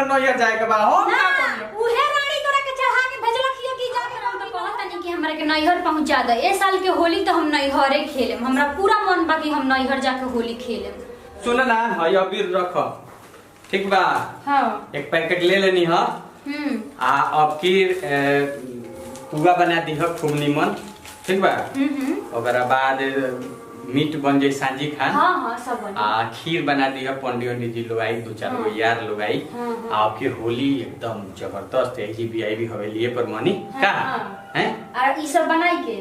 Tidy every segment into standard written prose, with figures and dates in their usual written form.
नैहर जाए के बा हम ना उहे रानी तोरा के चढ़ा के भेजलक हिय कि जाके हम तो कहत नहीं कि हमरा के नैहर पहुंचा दे। ए साल के होली तो हम नैहरे खेलेम, हमरा पूरा मन बा कि हम नैहर जाके होली खेलेम। सुन ना हई अबीर रख ठीक बा। हां एक पैकेट ले लेनी ह। आ अब की पुआ बना दी ह खूब निमन ठीक बा। ओकरा बाद मीट बन जाई सांझी खान। हां सब बन। आ खीर बना दी है पंडित जी लोग आई 2-4 गो यार लोग आई। आ फिर होली एकदम जबरदस्त है जी वीआईपी हवेली पर मनी का हैं और ई सब बनाई के।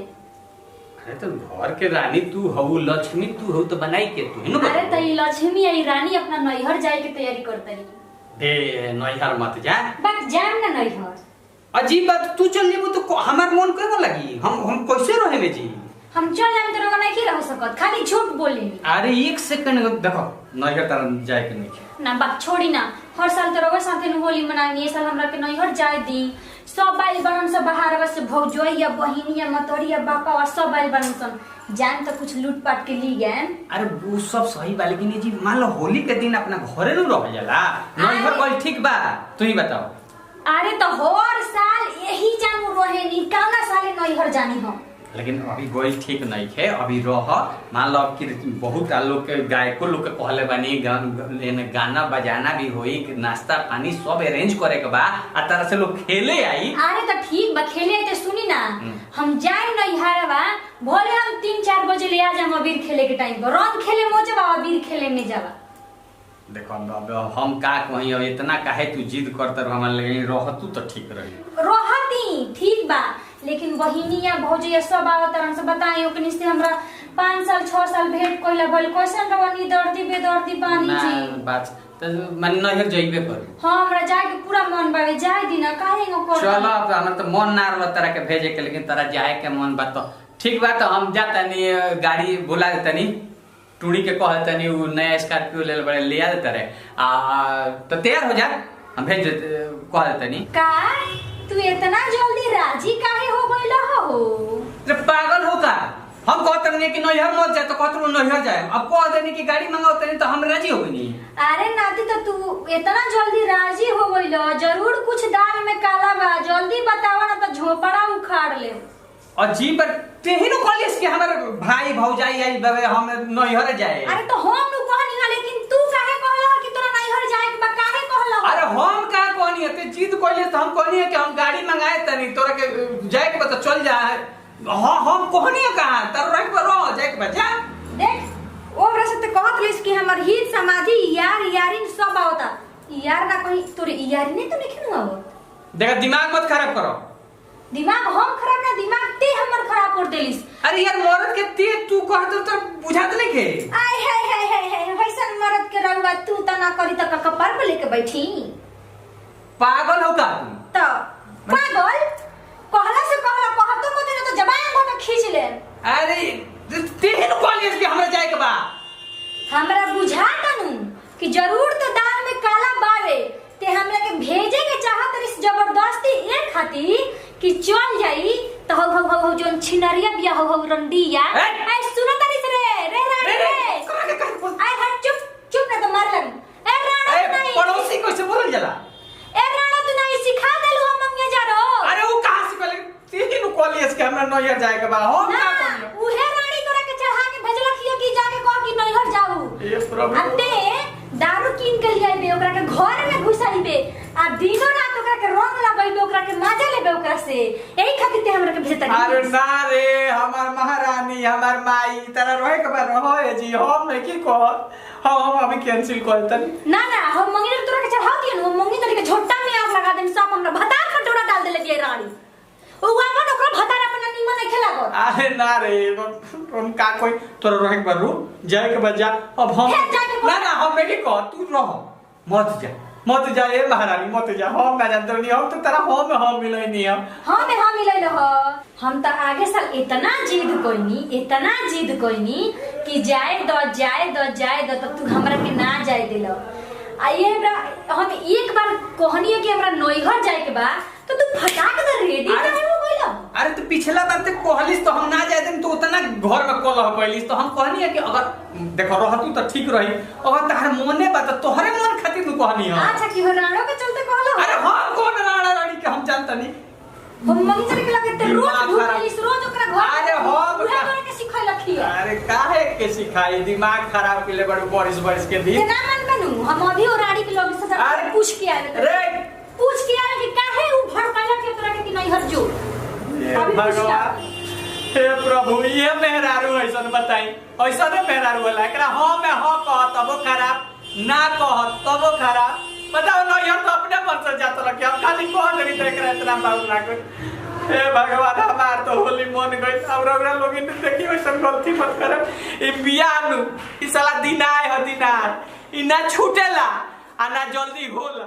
अरे तो घर के रानी तू हऊ लक्ष्मी तू हऊ तो बनाई के तू ही ना। अरे त ई लक्ष्मी आई रानी अपना नैहर जाए के तैयारी करतनी। बे नैहर मत जा बस जाम ना नैहर। अजीब बात तू चल जेबो तो हमार मन करे लगी हम कैसे रहे में जी। हम चल जाम तो रोगा नहीं रह सकत, खाली झूठ बोली। अरे एक सेकंड देखो नैहर तरन जाए के नहीं ना बात छोड़ी ना। हर साल तो रोगा साथे न होली मनानी, ए साल हमरा के नैहर जाए दी। सब बाइल बनन सब बाहर से भौजोइया बहिनिया मतोरिया बापा सब बाइल बनन सन जान तो कुछ लूट पाट के ली गए। अरे वो सब सही बा लेकिन जी मान लो होली के दिन अपना घरे न रह जाला नैहर गइल ठीक बा तू ही बताओ। अरे तो हर साल यही जानू रहे नी काना साले नैहर जानी हम। लेकिन अभी गोल ठीक नहीं है अभी रह मान लो कि बहुत लोग के गायको लोग के कहले बानी गाना बजाना भी होई नाश्ता पानी सब अरेंज करे के बा आ तरह से लोग खेले आई। अरे तो ठीक बा खेले आई तो सुनी ना हम जाए नैहर बा भोले हम 3-4 बजे ले आ जाम अबीर खेले के टाइम पर रंग खेले मोजे बा अबीर खेले में जावा। देखो हम का कहीं अब इतना काहे तू जिद करत रह लगे रहतू तो ठीक रही रहती ठीक बा लेकिन बहिनिया भौजिया सब आवत तरन से बताई ओकनी से हमरा 5 साल 6 साल भेंट कोइला भइल कैसन रवनी दर्दी बेदर्दी बानी जी बात त मन नैहर जइबे कर। हां हमरा जाए के पूरा मन बावे जाए दिना काहे न कर। चलो अब हमरा त मन ना रहल तरह के भेजे के लेकिन तरा जाए के मन बा तो ठीक बा तो हम जातनी गाड़ी बुला देतनी टूड़ी के कहतनी उ नया स्कॉर्पियो ले बड़े ले आ देतरे आ तो तैयार हो जा हम भेज कह देतनी का तू इतना जल्दी राजी काहे हो गइल हो। रे पागल हो का हम कहत नहीं कि नैहर मत जाए तो कहत नैहर जाए अब कह देनी कि गाड़ी मंगाओ तनी तो हम राजी हो गनी। अरे नाती तो तू इतना जल्दी राजी हो गइल जरूर कुछ दाल में काला बा जल्दी बतावा ना तो झोपड़ा उखाड़ ले। अजीब तेही न कॉलेज के हमर भाई भौजाई आई बे हम नैहर जाए। अरे तो हम नु कहनी ना लेकिन तू काहे कहला कि तोरा नैहर जाए के बा काहे कहला। अरे हम का कहनी है ते जिद कइले तो हम कहनी है कि हम गाड़ी मंगाए तनी तोरा के जाए के बा तो चल जा। हां हम कहनी है कहां तर रख पर रह जाए के बा जा। देख ओकरा से ते कहत रहिस कि हमर हित समाधि यार यारिन सब आवता यार ना कहीं तोरे यारी नहीं तो नहीं खनु आवत। देख दिमाग मत खराब करो। दिमाग हम खराब ना दिमाग ते हमर खराब कर देलिस। अरे यार मरद के ते तू कहत तो बुझात नहीं के। आय हाय वैसन मरद के रहुआ तू त ना करी त कपार पे लेके बैठी पागल हो का तू तो पागल कहला से कहला कहतो को तो जबान घोटा खींच ले। अरे तेहन कॉलेज के हमरा जाए के बा हमरा बुझा तनु कि जरूर तो दाल में काला बावे ते हमरा के भेजे के चाहत रिस जबरदस्ती ए खातिर कि चल जाई तो हो जोन छिनरिया बिया हो रंडिया ए सुनो तनी से रे आई हट चुप ना तो मार लग। ए राणा नहीं पड़ोसी कैसे बोलल जाला। ए राणा तू नहीं सिखा देलु हम मंगे जा रो। अरे वो कहां से कहले तीन कॉलेज के हमरा नैहर जाए के बा हम का कहनी उहे रानी तोरा के चढ़ा के भेजलक हिय कि जाके कह कि नैहर जाऊ। ए प्रभु अते दारू किन के लिए बे ओकरा के घर में घुसाई बे आ दिनो रात ओकरा के रंग लगाई ओकरा के मजा लेबे ओकरा से एही खातिर ते हमरा के भेजता। अरे ना रे हमार महारानी हमार माई तेरा रहे के बा रहो जी हम नहीं की कह हम अभी कैंसिल करतन ना हम मंगी तोरा के चढ़ा दियन हम मंगी तोरा के झोटा में आग लगा देन सब हमरा भता खटोरा डाल देले दिए रानी ओ अपन ओकरा भता अपन निमन नहीं खेला कर। अरे ना रे हम का कोई तोरा रहे के बा रू जाए के बा जा अब हम ना हम नहीं कह तू रह मत जा ए महारानी मत जा हम ना जानत नहीं हम तो तेरा हम मिलई नहीं हम मिलई रह हम तो आगे साल इतना जिद कोइनी कि जाए दो तो तू हमरा के ना जाए दिलो आ ये हम एक बार कहनी है कि हमरा नैहर जाए के बा तो तू फटाक दे रेडी काहे हो गइला। अरे तो पिछला बार ते कहलिस तो हम ना जाए देम तो उतना घर में कलह कइलिस तो हम कहनी है कि अगर देखो रहतू तो ठीक रही अगर तहर मने बा तो तोहरे मन खातिर तू कहनी है। अच्छा कि हो राणो के चलते जानता नहीं हम मंजर के लगे ते रोज दिमाग धूप खराब। मिलिस रोज ओकरा घर अरे हो उहे बेटा। करे के सिखाई लखिए अरे काहे के सिखाई दिमाग खराब के लिए बड़े बारिश के के दिन ना मन बनू हम अभी और राड़ी के लोग से अरे, पूछ के आए थे रे पूछ के आए कि काहे उ भड़काला के तोरा के नहीं हर जो हे अभी भगवान हे प्रभु ये मेहरारू ऐसन बताई ऐसा ने मेहरारू होला एकरा हां में हां कह तबो खराब ना कह तबो खराब बताओ ना यार तो अपने मन से जात लगे हम खाली कह देनी तो एकरा इतना बाबू लागो हे भगवान हमार तो होली मन गई और ओकरा लोग इन देखियो ऐसन गलती मत करब ई बियानु ई साला दिनाय ह दिनार ई ना छूटेला आ ना जल्दी होला।